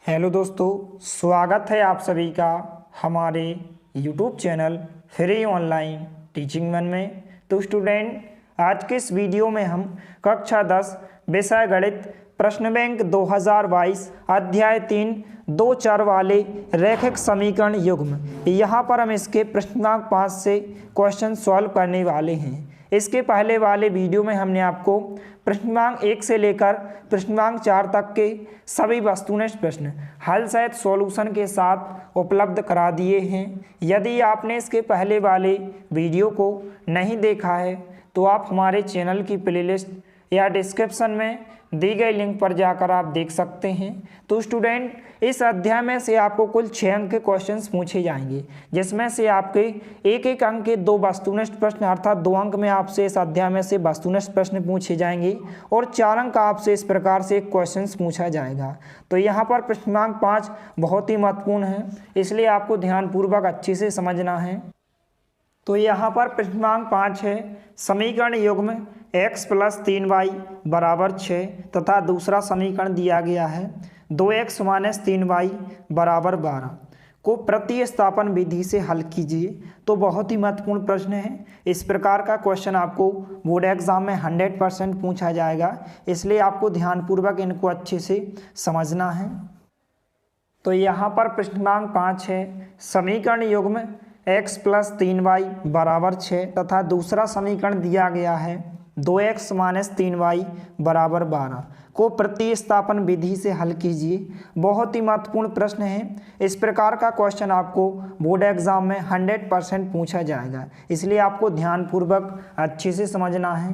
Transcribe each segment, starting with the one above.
Hello दोस्तों, स्वागत है आप सभी का हमारे YouTube channel free online teaching one में। तो स्टूडेंट, आज के इस वीडियो में हम कक्षा 10 विषय गणित प्रश्न बैंक 2022 अध्याय 3 दो चर वाले रैखिक समीकरण युग्म, यहाँ पर हम इसके प्रश्नांक 5 से क्वेश्चन सॉल्व करने वाले हैं। इसके पहले वाले वीडियो में हमने आपको प्रश्नांक 1 से लेकर प्रश्नांक 4 तक के सभी वस्तुनिष्ठ प्रश्न हल सहित सॉल्यूशन के साथ उपलब्ध करा दिए हैं। यदि आपने इसके पहले वाले वीडियो को नहीं देखा है तो आप हमारे चैनल की प्लेलिस्ट या डिस्क्रिप्शन में दी गई लिंक पर जाकर आप देख सकते हैं। तो स्टूडेंट, इस अध्याय में से आपको कुल 6 अंक के क्वेश्चंस पूछे जाएंगे, जिसमें से आपके एक एक अंक के 2 वस्तुनिष्ठ प्रश्न अर्थात 2 अंक में आपसे इस अध्याय में से वस्तुनिष्ठ प्रश्न पूछे जाएंगे और 4 अंक आपसे इस प्रकार से एक क्वेश्चन पूछा जाएगा। तो यहाँ पर प्रश्नांक 5 बहुत ही महत्वपूर्ण है, इसलिए आपको ध्यानपूर्वक अच्छे से समझना है। तो यहाँ पर प्रश्नांक 5 है, समीकरण युग्म x + 3y = 6 तथा दूसरा समीकरण दिया गया है 2x - 3y = 12 को प्रतिस्थापन विधि से हल कीजिए। तो बहुत ही महत्वपूर्ण प्रश्न है। इस प्रकार का क्वेश्चन आपको बोर्ड एग्जाम में 100% पूछा जाएगा, इसलिए आपको ध्यानपूर्वक इनको अच्छे से समझना है। तो यहाँ पर प्रश्नांक 5 है, समीकरण युग्म x + 3y = 6 तथा दूसरा समीकरण दिया गया है 2x - 3y = 12 को प्रतिस्थापन विधि से हल कीजिए। बहुत ही महत्वपूर्ण प्रश्न है। इस प्रकार का क्वेश्चन आपको बोर्ड एग्जाम में 100% पूछा जाएगा, इसलिए आपको ध्यानपूर्वक अच्छे से समझना है।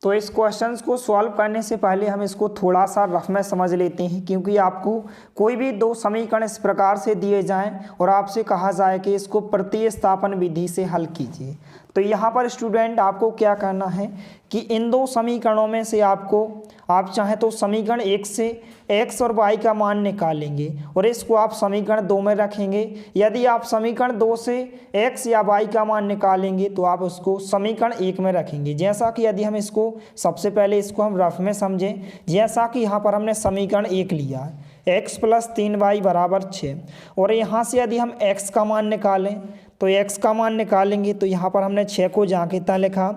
तो इस क्वेश्चंस को सॉल्व करने से पहले हम इसको थोड़ा सा रफ में समझ लेते हैं, क्योंकि आपको कोई भी 2 समीकरण इस प्रकार से दिए जाएं और आपसे कहा जाए कि इसको प्रतिस्थापन विधि से हल कीजिए। तो यहाँ पर स्टूडेंट आपको क्या करना है कि इन 2 समीकरणों में से आप चाहें तो समीकरण 1 से x और y का मान निकालेंगे और इसको आप समीकरण 2 में रखेंगे। यदि आप समीकरण 2 से x या y का मान निकालेंगे तो आप उसको समीकरण 1 में रखेंगे। जैसा कि यदि हम इसको सबसे पहले इसको हम रफ में समझें, जैसा कि यहाँ पर हमने समीकरण 1 लिया x + 3y = 6 और यहाँ से यदि हम x का मान निकालें तो x का मान निकालेंगे तो यहाँ पर हमने 6 को जहाँ की तहाँ लिखा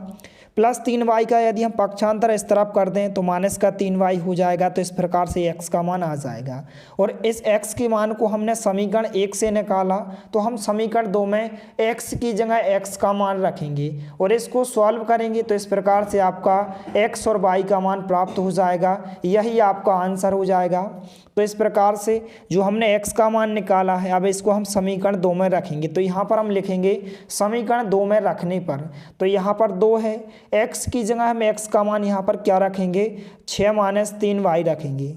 प्लस 3y का यदि हम पक्षांतर इस तरफ कर दें तो -3y हो जाएगा। तो इस प्रकार से x का मान आ जाएगा और इस x के मान को हमने समीकरण 1 से निकाला तो हम समीकरण 2 में x की जगह x का मान रखेंगे और इसको सॉल्व करेंगे। तो इस प्रकार से आपका x और y का मान प्राप्त हो जाएगा, यही आपका आंसर हो जाएगा। तो इस प्रकार से जो हमने x का मान निकाला है, अब इसको हम समीकरण 2 में रखेंगे। तो यहाँ पर हम लिखेंगे समीकरण 2 में रखने पर, तो यहाँ पर 2 है, x की जगह हम x का मान यहाँ पर क्या रखेंगे 6 - 3y रखेंगे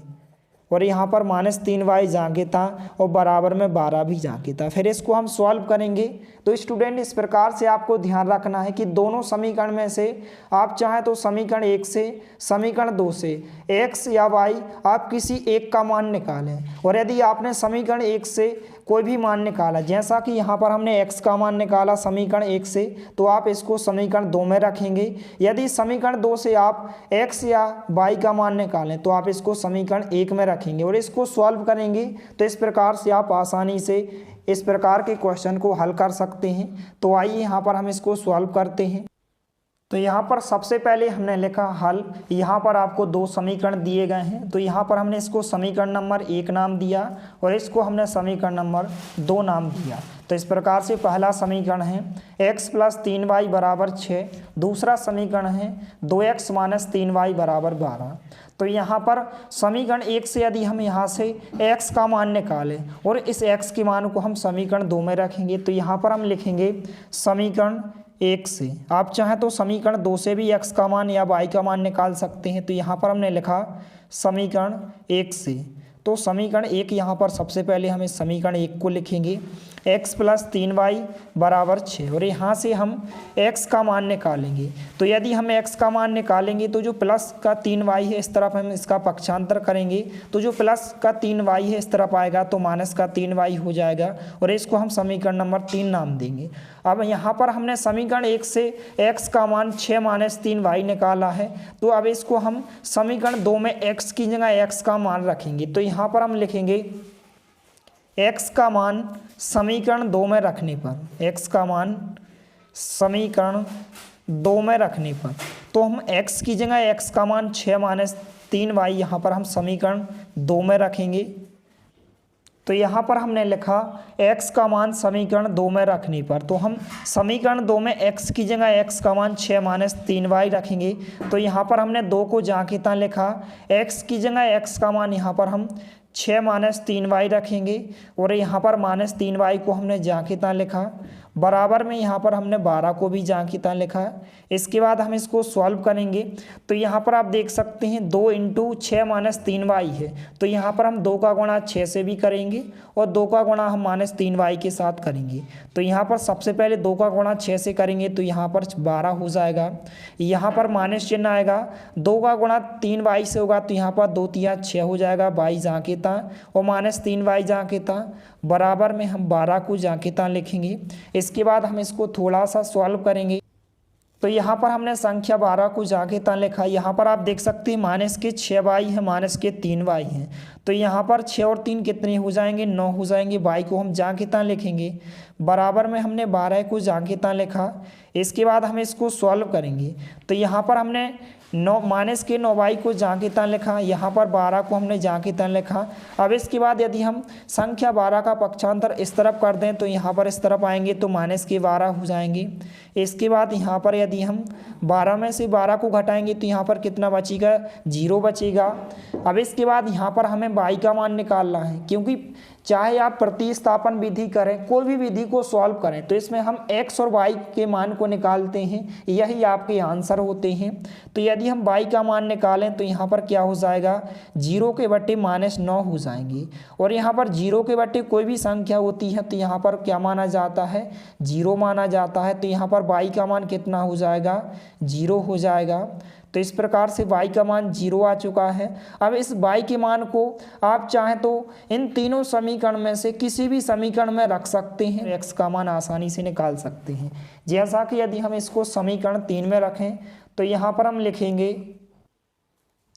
और यहाँ पर -3y जाके था और बराबर में 12 भी जाके था। फिर इसको हम सॉल्व करेंगे। तो स्टूडेंट, इस प्रकार से आपको ध्यान रखना है कि दोनों समीकरण में से आप चाहें तो समीकरण 1 से समीकरण 2 से x या y आप किसी एक का मान निकालें और यदि आपने समीकरण 1 से कोई भी मान निकाला, जैसा कि यहाँ पर हमने x का मान निकाला समीकरण 1 से, तो आप इसको समीकरण 2 में रखेंगे। यदि समीकरण 2 से आप x या y का मान निकालें तो आप इसको समीकरण 1 में रखेंगे और इसको सॉल्व करेंगे। तो इस प्रकार से आप आसानी से इस प्रकार के क्वेश्चन को हल कर सकते हैं। तो आइए यहाँ पर हम इसको सॉल्व करते हैं। तो यहाँ पर सबसे पहले हमने लिखा हल। यहाँ पर आपको 2 समीकरण दिए गए हैं, तो यहाँ पर हमने इसको समीकरण नंबर 1 नाम दिया और इसको हमने समीकरण नंबर 2 नाम दिया। तो इस प्रकार से पहला समीकरण है x + 3y = 6, दूसरा समीकरण है 2x - 3y = 12। तो यहाँ पर समीकरण 1 से यदि हम यहाँ से x का मान निकालें और इस x के मान को हम समीकरण 2 में रखेंगे, तो यहाँ पर हम लिखेंगे समीकरण 1 से। आप चाहें तो समीकरण 2 से भी x का मान या y का मान निकाल सकते हैं। तो यहाँ पर हमने लिखा समीकरण 1 से। तो समीकरण 1 यहाँ पर सबसे पहले हम इस समीकरण 1 को लिखेंगे x + 3y = 6 और यहाँ से हम x का मान निकालेंगे। तो यदि हम x का मान निकालेंगे तो जो प्लस का 3y है इस तरफ हम इसका पक्षांतर करेंगे, तो जो प्लस का 3y है इस तरफ आएगा तो -3y हो जाएगा और इसको हम समीकरण नंबर 3 नाम देंगे। अब यहाँ पर हमने समीकरण 1 से x का मान 6 - 3y निकाला है, तो अब इसको हम समीकरण 2 में x की जगह x का मान रखेंगे। तो यहाँ पर हम लिखेंगे x का मान समीकरण 2 में रखने पर, x का मान समीकरण 2 में रखने पर, तो हम x की जगह x का मान 6 - 3y यहाँ पर हम समीकरण 2 में रखेंगे। तो यहाँ पर हमने लिखा x का मान समीकरण 2 में रखने पर, तो हम समीकरण 2 में x की जगह x का मान 6 - 3y रखेंगे। तो यहाँ पर हमने 2 को जहाँ की तहाँ लिखा, x की जगह x का मान यहाँ पर हम 6 - 3y रखेंगे और यहाँ पर -3y को हमने जहाँ की तहाँ लिखा, बराबर में यहाँ पर हमने 12 को भी जहाँ की तहाँ लिखा है। इसके बाद हम इसको सॉल्व करेंगे। तो यहाँ पर आप देख सकते हैं 2 × 6 - 3y है, तो यहाँ पर हम 2 का गुणा 6 से भी करेंगे और 2 का गुणा हम -3y के साथ करेंगे। तो यहाँ पर सबसे पहले 2 का गुणा 6 से करेंगे तो यहाँ पर 12 हो जाएगा, यहाँ पर माइनस चिन्ह आएगा, 2 का गुणा 3y से होगा तो यहाँ पर 2 × 3 = 6 हो जाएगा, 22 जहाँ के तहाँ और -3y जहाँ के तहाँ, बराबर में हम 12 को जहाँ के तहाँ लिखेंगे। इसके बाद हम इसको थोड़ा सा सॉल्व करेंगे। तो यहाँ पर हमने संख्या 12 को जहाँ के तहाँ लिखा। यहाँ पर आप देख सकते हैं -6y है, -3y है, तो यहाँ पर 6 और 3 कितने हो जाएंगे, 9 हो जाएंगे। y को हम जहाँ के तहाँ लिखेंगे, बराबर में हमने 12 को जहाँ के तहाँ लिखा। इसके बाद हम इसको सॉल्व करेंगे। तो यहाँ पर हमने -9y को जहाँ के तहाँ लिखा, यहाँ पर 12 को हमने जहाँ के तहाँ लिखा। अब इसके बाद यदि हम संख्या 12 का पक्षांतर इस तरफ कर दें तो यहाँ पर इस तरफ आएंगे तो -12 हो जाएंगे। इसके बाद यहाँ पर यदि हम 12 में से 12 को घटाएंगे तो यहाँ पर कितना बचेगा, 0 बचेगा। अब इसके बाद यहाँ पर हमें y का मान निकालना है, क्योंकि चाहे आप प्रतिस्थापन विधि करें, कोई भी विधि को सॉल्व करें, तो इसमें हम x और y के मान को निकालते हैं, यही आपके आंसर होते हैं। तो यदि हम y का मान निकालें तो यहाँ पर क्या हो जाएगा, 0 के बटे -9 हो जाएंगे। और यहाँ पर 0 के बटे कोई भी संख्या होती है तो यहाँ पर क्या माना जाता है, 0 माना जाता है। तो यहाँ पर y का मान कितना हो जाएगा, 0 हो जाएगा। तो इस प्रकार से y का मान 0 आ चुका है। अब इस y के मान को आप चाहें तो इन तीनों समीकरण में से किसी भी समीकरण में रख सकते हैं, x का मान आसानी से निकाल सकते हैं। जैसा कि यदि हम इसको समीकरण 3 में रखें तो यहाँ पर हम लिखेंगे,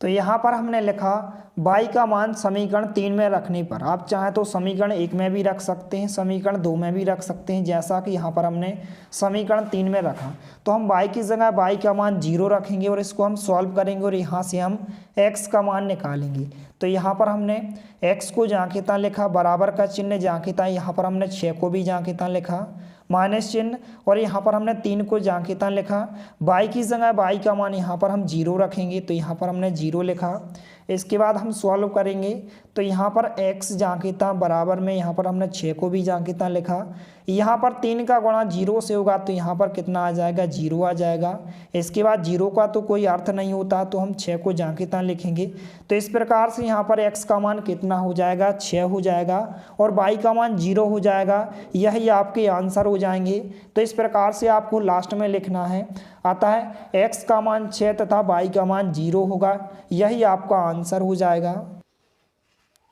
तो यहाँ पर हमने लिखा y का मान समीकरण 3 में रखने पर, आप चाहें तो समीकरण 1 में भी रख सकते हैं, समीकरण 2 में भी रख सकते हैं। जैसा कि यहाँ पर हमने समीकरण 3 में रखा, तो हम y की जगह y का मान 0 रखेंगे और इसको हम सॉल्व करेंगे और यहाँ से हम x का मान निकालेंगे। तो यहाँ पर हमने x को जहाँ के तहाँ लिखा, बराबर का चिन्ह जहाँ के तहाँ, यहाँ पर हमने 6 को भी जहाँ के तहाँ लिखा, माइनस चिन्ह, और यहाँ पर हमने 3 को जहाँ के तहाँ लिखा। y की जगह y का मान यहाँ पर हम 0 रखेंगे, तो यहाँ पर हमने 0 लिखा। इसके बाद हम सॉल्व करेंगे तो यहाँ पर x जहाँ के तहाँ, बराबर में यहाँ पर हमने 6 को भी जहाँ के तहाँ लिखा। यहाँ पर 3 का गुणा 0 से होगा तो यहाँ पर कितना आ जाएगा, 0 आ जाएगा। इसके बाद 0 का तो कोई अर्थ नहीं होता, तो हम 6 को जहाँ के तहाँ लिखेंगे। तो इस प्रकार से यहाँ पर x का मान कितना हो जाएगा, 6 हो जाएगा और y का मान 0 हो जाएगा। यही आपके आंसर हो जाएंगे। तो इस प्रकार से आपको लास्ट में लिखना है, अतः x का मान 6 तथा y का मान 0 होगा, यही आपका आंसर हो जाएगा।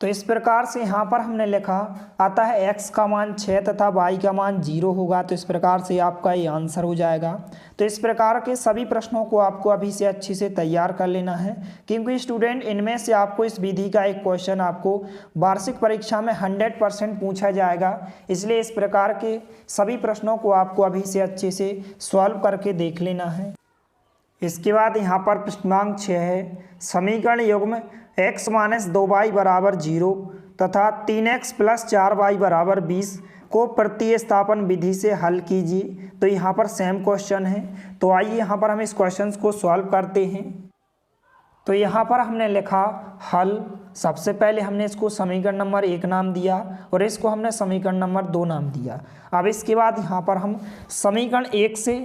तो इस प्रकार से यहाँ पर हमने लिखा, अतः x का मान 6 तथा y का मान 0 होगा। तो इस प्रकार से आपका ये आंसर हो जाएगा। तो इस प्रकार के सभी प्रश्नों को आपको अभी से अच्छे से तैयार कर लेना है, क्योंकि स्टूडेंट इनमें से आपको इस विधि का एक क्वेश्चन आपको वार्षिक परीक्षा में 100% पूछा जाएगा। इसलिए इस प्रकार के सभी प्रश्नों को आपको अभी से अच्छे से सॉल्व करके देख लेना है। इसके बाद यहाँ पर प्रश्नांक 6 है, समीकरण युग्म x - 2y = 0 तथा 3x + 4y = 20 को प्रतिस्थापन विधि से हल कीजिए। तो यहाँ पर सेम क्वेश्चन है, तो आइए यहाँ पर हम इस क्वेश्चन को सॉल्व करते हैं। तो यहाँ पर हमने लिखा हल। सबसे पहले हमने इसको समीकरण नंबर 1 नाम दिया और इसको हमने समीकरण नंबर 2 नाम दिया। अब इसके बाद यहाँ पर हम समीकरण 1 से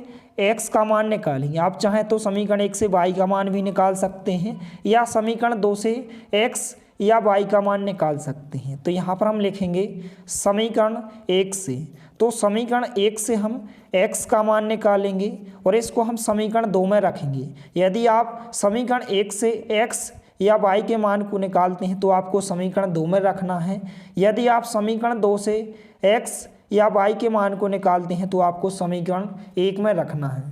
x का मान निकालेंगे। आप चाहें तो समीकरण 1 से y का मान भी निकाल सकते हैं, या समीकरण 2 से x या y का मान निकाल सकते हैं। तो यहाँ पर हम लिखेंगे समीकरण 1 से, तो समीकरण 1 से हम x का मान निकालेंगे और इसको हम समीकरण 2 में रखेंगे। यदि आप समीकरण 1 से x या y के मान को निकालते हैं तो आपको समीकरण 2 में रखना है। यदि आप समीकरण 2 से x या y के मान को निकालते हैं तो आपको समीकरण 1 में रखना है।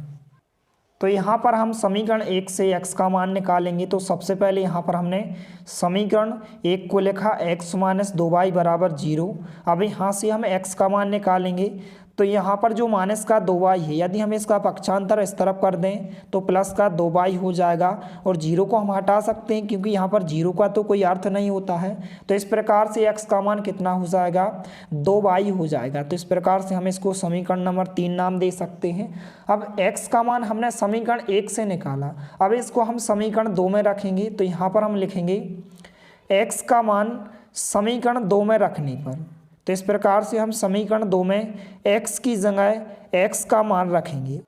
तो यहाँ पर हम समीकरण 1 से x का मान निकालेंगे। तो सबसे पहले यहाँ पर हमने समीकरण 1 को लिखा x माइनस 2y बराबर 0। अब यहाँ से हम x का मान निकालेंगे। तो यहाँ पर जो माइनस का 2y है, यदि हम इसका पक्षांतर इस तरफ कर दें तो प्लस का 2y हो जाएगा और 0 को हम हटा सकते हैं क्योंकि यहाँ पर 0 का तो कोई अर्थ नहीं होता है। तो इस प्रकार से x का मान कितना हो जाएगा, 2y हो जाएगा। तो इस प्रकार से हम इसको समीकरण नंबर 3 नाम दे सकते हैं। अब x का मान हमने समीकरण 1 से निकाला, अब इसको हम समीकरण 2 में रखेंगे। तो यहाँ पर हम लिखेंगे x का मान समीकरण 2 में रखने पर, तो इस प्रकार से हम समीकरण 2 में x की जगह x का मान रखेंगे।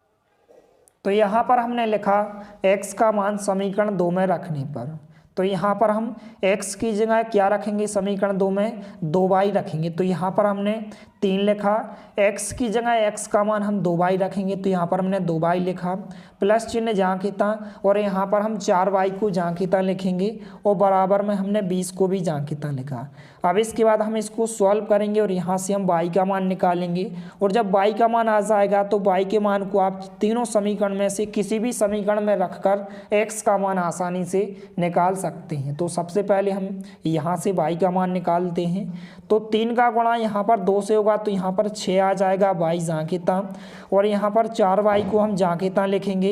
तो यहाँ पर हमने लिखा x का मान समीकरण 2 में रखने पर, तो यहाँ पर हम x की जगह क्या रखेंगे, समीकरण 2 में 2y रखेंगे। तो यहाँ पर हमने 3 लिखा, x की जगह x का मान हम 2y रखेंगे। तो यहाँ पर हमने 2y लिखा, प्लस चिन्ह जहाँ की तहाँ, और यहाँ पर हम 4y को जहाँ की तहाँ लिखेंगे और बराबर में हमने 20 को भी जहाँ की तहाँ लिखा। अब इसके बाद हम इसको सॉल्व करेंगे और यहाँ से हम y का मान निकालेंगे। और जब y का मान आ जाएगा तो y के मान को आप तीनों समीकरण में से किसी भी समीकरण में रखकर x का मान आसानी से निकाल सकते हैं। तो सबसे पहले हम यहाँ से y का मान निकालते हैं। तो 3 का गुणा यहाँ पर 2 से होगा, तो यहाँ पर 6 आ जाएगा y जहाँ की तहाँ, और यहाँ पर 4y को हम जहाँ की तहाँ लिखेंगे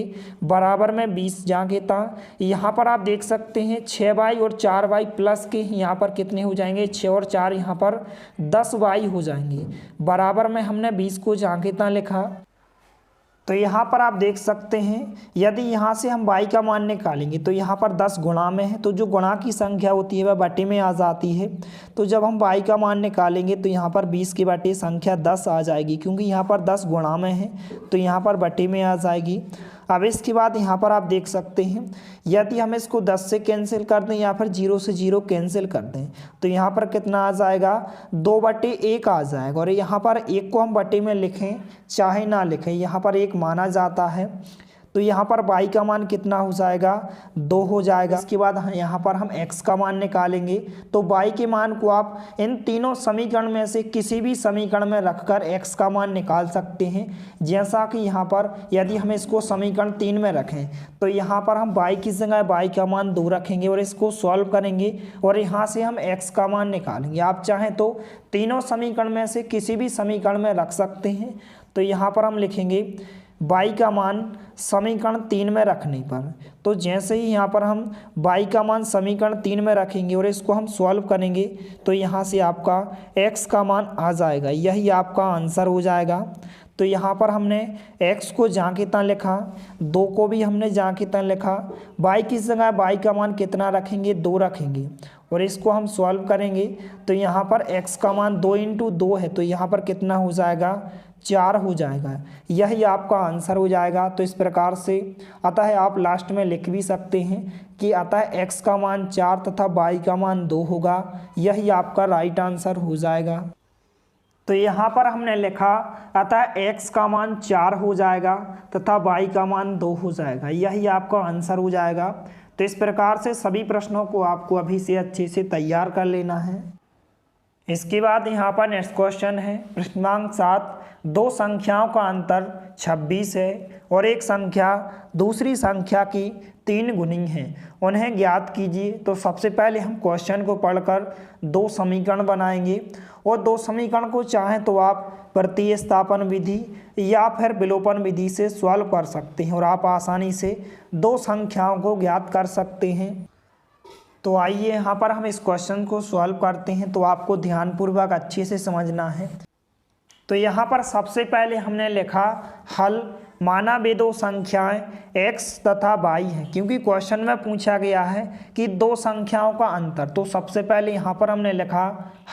बराबर में 20 जहाँ की तहाँ। यहाँ पर आप देख सकते हैं 6y और 4y प्लस के यहाँ पर कितने हो जाएंगे, 6 और 4 यहाँ पर 10y हो जाएंगे। बराबर में हमने 20 को जहाँ की तहाँ लिखा। तो यहाँ पर आप देख सकते हैं यदि यहाँ से हम y का मान निकालेंगे तो यहाँ पर 10 गुणा में है, तो जो गुणा की संख्या होती है वह बटे में आ जाती है। तो जब हम y का मान निकालेंगे तो यहाँ पर 20 के बटे संख्या 10 आ जाएगी, क्योंकि यहाँ पर 10 गुणा में है तो यहाँ पर बटे में आ जाएगी। अब इसके बाद यहाँ पर आप देख सकते हैं यदि हम इसको 10 से कैंसिल कर दें या फिर 0 से 0 कैंसिल कर दें तो यहाँ पर कितना आ जाएगा, 2/1 आ जाएगा। और यहाँ पर 1 को हम बटे में लिखें चाहे ना लिखें, यहाँ पर 1 माना जाता है। तो यहाँ पर y का मान कितना हो जाएगा, 2 हो जाएगा। इसके बाद यहाँ पर हम x का मान निकालेंगे। तो y के मान को आप इन तीनों समीकरण में से किसी भी समीकरण में रखकर x का मान निकाल सकते हैं। जैसा कि यहाँ पर यदि हम इसको समीकरण 3 में रखें तो यहाँ पर हम y की जगह y का मान 2 रखेंगे और इसको सॉल्व करेंगे और यहाँ से हम x का मान निकालेंगे। आप चाहें तो तीनों समीकरण में से किसी भी समीकरण में रख सकते हैं। तो यहाँ पर हम लिखेंगे y का मान समीकरण 3 में रखने पर। तो जैसे ही यहाँ पर हम y का मान समीकरण 3 में रखेंगे और इसको हम सॉल्व करेंगे तो यहाँ से आपका x का मान आ जाएगा, यही आपका आंसर हो जाएगा। तो यहाँ पर हमने x को जहाँ की तहाँ लिखा, 2 को भी हमने जहाँ की तहाँ लिखा। y की जगह y का मान कितना रखेंगे, 2 रखेंगे और इसको हम सॉल्व करेंगे। तो यहाँ पर x का मान 2 × 2 है, तो यहाँ पर कितना हो जाएगा, 4 हो जाएगा। यही आपका आंसर हो जाएगा। तो इस प्रकार से अतः आप लास्ट में लिख भी सकते हैं कि अतः x का मान 4 तथा y का मान 2 होगा। यही आपका राइट आंसर हो जाएगा। तो यहाँ पर हमने लिखा अतः x का मान 4 हो जाएगा तथा y का मान 2 हो जाएगा, यही आपका आंसर हो जाएगा। तो इस प्रकार से सभी प्रश्नों को आपको अभी से अच्छे से तैयार कर लेना है। इसके बाद यहाँ पर नेक्स्ट क्वेश्चन है प्रश्नांक 7, 2 संख्याओं का अंतर 26 है और एक संख्या दूसरी संख्या की 3 गुनी है, उन्हें ज्ञात कीजिए। तो सबसे पहले हम क्वेश्चन को पढ़कर 2 समीकरण बनाएंगे और 2 समीकरण को चाहें तो आप प्रतिस्थापन विधि या फिर विलोपन विधि से सॉल्व कर सकते हैं और आप आसानी से 2 संख्याओं को ज्ञात कर सकते हैं। तो आइए यहाँ पर हम इस क्वेश्चन को सॉल्व करते हैं। तो आपको ध्यानपूर्वक अच्छे से समझना है। तो यहाँ पर सबसे पहले हमने लिखा हल, माना वे 2 संख्याएं x तथा y हैं, क्योंकि क्वेश्चन में पूछा गया है कि 2 संख्याओं का अंतर। तो सबसे पहले यहाँ पर हमने लिखा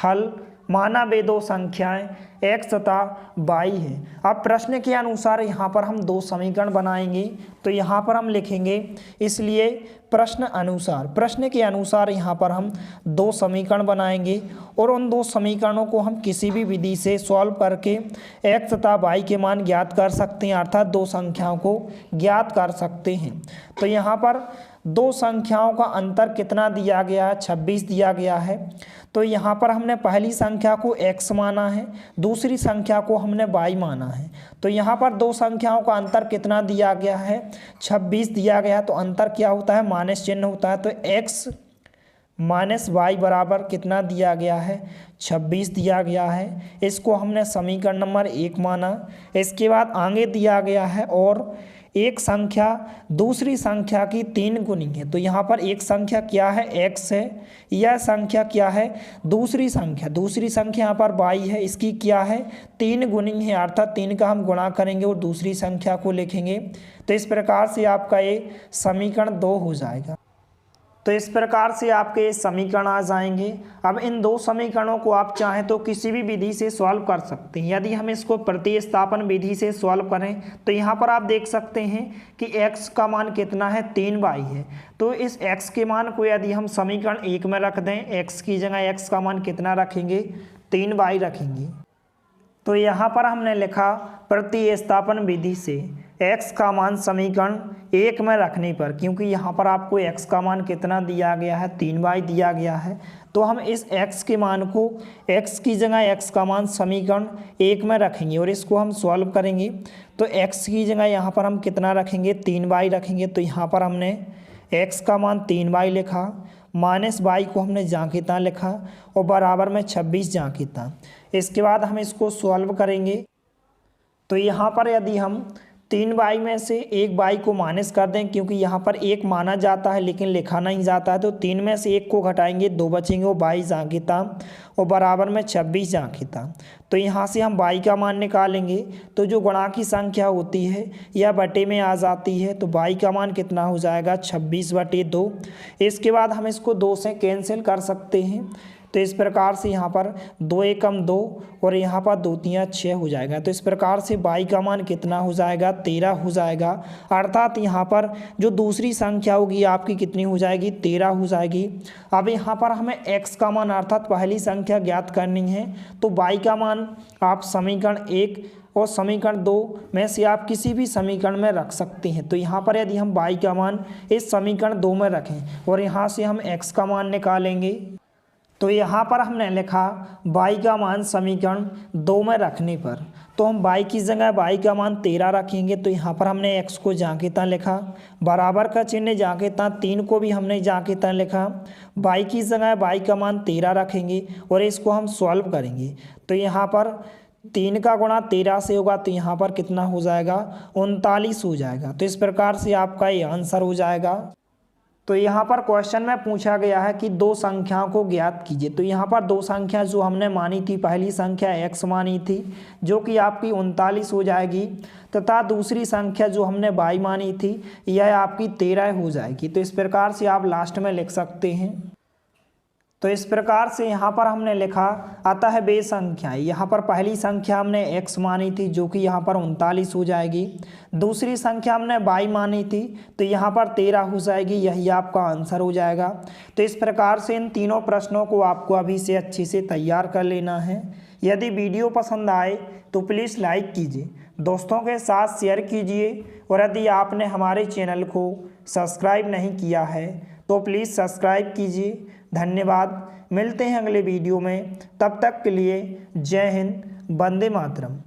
हल, माना वे 2 संख्याएं x तथा y है। अब प्रश्न के अनुसार यहाँ पर हम 2 समीकरण बनाएंगे। तो यहाँ पर हम लिखेंगे इसलिए प्रश्न के अनुसार यहाँ पर हम 2 समीकरण बनाएंगे और उन 2 समीकरणों को हम किसी भी विधि से सॉल्व करके x तथा y के मान ज्ञात कर सकते हैं, अर्थात 2 संख्याओं को ज्ञात कर सकते हैं। तो यहाँ पर दो संख्याओं का अंतर कितना दिया गया है, 26 दिया गया है। तो यहाँ पर हमने पहली संख्या को x माना है, दूसरी संख्या को हमने y माना है। तो यहाँ पर दो संख्याओं का अंतर कितना दिया गया है, 26 दिया गया है। तो अंतर क्या होता है, माइनस चिन्ह होता है। तो x माइनस वाई बराबर कितना दिया गया है, 26 दिया गया है। इसको हमने समीकरण नंबर 1 माना। इसके बाद आगे दिया गया है और एक संख्या दूसरी संख्या की 3 गुनी है। तो यहाँ पर एक संख्या क्या है, x है। यह संख्या क्या है, दूसरी संख्या यहाँ पर y है, इसकी क्या है, 3 गुनी है, अर्थात 3 का हम गुणा करेंगे और दूसरी संख्या को लिखेंगे। तो इस प्रकार से आपका ये समीकरण 2 हो जाएगा। तो इस प्रकार से आपके समीकरण आ जाएंगे। अब इन दो समीकरणों को आप चाहें तो किसी भी विधि से सॉल्व कर सकते हैं। यदि हम इसको प्रतिस्थापन विधि से सॉल्व करें तो यहाँ पर आप देख सकते हैं कि x का मान कितना है, 3y है। तो इस x के मान को यदि हम समीकरण 1 में रख दें, x की जगह x का मान कितना रखेंगे, 3y रखेंगे। तो यहाँ पर हमने लिखा प्रतिस्थापन विधि से x का मान समीकरण 1 में रखने पर, क्योंकि यहाँ पर आपको x का मान कितना दिया गया है, 3y दिया गया है। तो हम इस x के मान को, x की जगह x का मान समीकरण 1 में रखेंगे और इसको हम सॉल्व करेंगे। तो x की जगह यहाँ पर हम कितना रखेंगे, 3y रखेंगे। तो यहाँ पर हमने x का मान 3y लिखा, माइनस y को हमने जांकिता लिखा और बराबर में 26 जांकिता। इसके बाद हम इसको सॉल्व करेंगे। तो यहाँ पर यदि हम 3y में से एक y को माइनस कर दें, क्योंकि यहाँ पर 1 माना जाता है लेकिन लिखा नहीं जाता है, तो 3 में से 1 को घटाएंगे, 2 बचेंगे और 22 जांकिता और बराबर में 26 जांकिता। तो यहाँ से हम y का मान निकालेंगे। तो जो गुणा की संख्या होती है यह बटे में आ जाती है। तो y का मान कितना हो जाएगा, 26/2। इसके बाद हम इसको 2 से कैंसिल कर सकते हैं। तो इस प्रकार से यहाँ पर 2 एकम 2 और यहाँ पर 2 तियाँ 6 हो जाएगा। तो इस प्रकार से y का मान कितना हो जाएगा, 13 हो जाएगा। अर्थात यहाँ पर जो दूसरी संख्या होगी आपकी कितनी हो जाएगी, 13 हो जाएगी। अब यहाँ पर हमें x का मान अर्थात पहली संख्या ज्ञात करनी है। तो y का मान आप समीकरण 1 और समीकरण 2 में से आप किसी भी समीकरण में रख सकते हैं। तो यहाँ पर यदि हम y का मान इस समीकरण 2 में रखें और यहाँ से हम x का मान निकालेंगे, तो यहाँ पर हमने लिखा y का मान समीकरण 2 में रखने पर, तो हम y की जगह y का मान 13 रखेंगे। तो यहाँ पर हमने x को जांकिता लिखा, बराबर का चिन्ह जांकिता, 3 को भी हमने जांकिता लिखा। y की जगह y का मान 13 रखेंगे और इसको हम सॉल्व करेंगे। तो यहाँ पर 3 का गुणा 13 से होगा, तो यहाँ पर कितना हो जाएगा, 39 हो जाएगा। तो इस प्रकार से आपका ये आंसर हो जाएगा। तो यहाँ पर क्वेश्चन में पूछा गया है कि दो संख्याओं को ज्ञात कीजिए। तो यहाँ पर दो संख्या जो हमने मानी थी, पहली संख्या x मानी थी जो कि आपकी 39 हो जाएगी, तथा दूसरी संख्या जो हमने y मानी थी यह आपकी 13 हो जाएगी। तो इस प्रकार से आप लास्ट में लिख सकते हैं। तो इस प्रकार से यहाँ पर हमने लिखा अतः वे संख्याएं, यहाँ पर पहली संख्या हमने x मानी थी जो कि यहाँ पर 39 हो जाएगी, दूसरी संख्या हमने y मानी थी तो यहाँ पर 13 हो जाएगी। यही आपका आंसर हो जाएगा। तो इस प्रकार से इन तीनों प्रश्नों को आपको अभी से अच्छे से तैयार कर लेना है। यदि वीडियो पसंद आए तो प्लीज़ लाइक कीजिए, दोस्तों के साथ शेयर कीजिए और यदि आपने हमारे चैनल को सब्सक्राइब नहीं किया है तो प्लीज़ सब्सक्राइब कीजिए। धन्यवाद। मिलते हैं अगले वीडियो में, तब तक के लिए जय हिंद, वंदे मातरम।